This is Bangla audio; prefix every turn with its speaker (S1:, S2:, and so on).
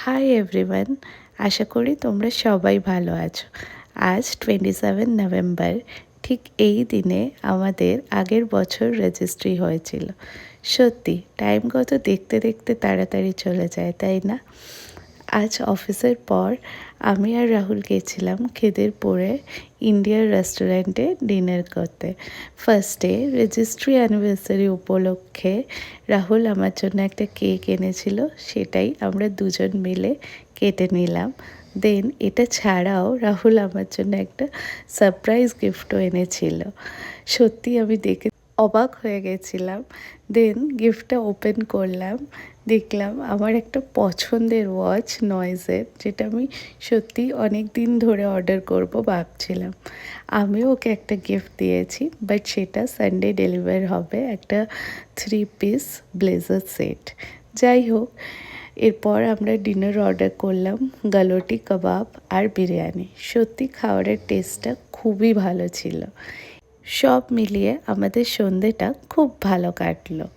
S1: হাই এভরিওয়ান, আশা করি তোমরা সবাই ভালো আছো। আজ 27 নভেম্বর, ঠিক এই দিনে আমাদের আগের বছর রেজিস্ট্রি হয়েছিল। সত্যি টাইম কত দেখতে দেখতে তাড়াতাড়ি চলে যায়, তাই না? আজ অফিসের পর আমি আর রাহুল গেছিলাম খিদিরপুরে ইন্ডিয়ার রেস্টুরেন্টে ডিনার করতে। ফার্স্টে রেজিস্ট্রি অ্যানিভার্সারি উপলক্ষে রাহুল আমার জন্য একটা কেক এনেছিল, সেটাই আমরা দুজন মিলে কেটে নিলাম। দেন এটা ছাড়াও রাহুল আমার জন্য একটা সারপ্রাইজ গিফটও এনেছিল। সত্যি আমি দেখে অবাক হয়ে গেছিলাম। দেন গিফটটা ওপেন করলাম, দেখলাম আমার একটা পছন্দের ওয়াচ নয়েজের, যেটা আমি সত্যি অনেক দিন ধরে অর্ডার করব ভাবছিলাম। আমিও ওকে একটা গিফট দিয়েছি, বাট সেটা সানডে ডেলিভার হবে, একটা 3 পিস ব্লেজার সেট। যাই হোক, এরপর আমরা ডিনার অর্ডার করলাম গালোটি কাবাব আর বিরিয়ানি। সত্যি খাবারের টেস্টটা খুবই ভালো ছিল। সব মিলিয়ে আমাদের সন্ধেটা খুব ভালো কাটলো।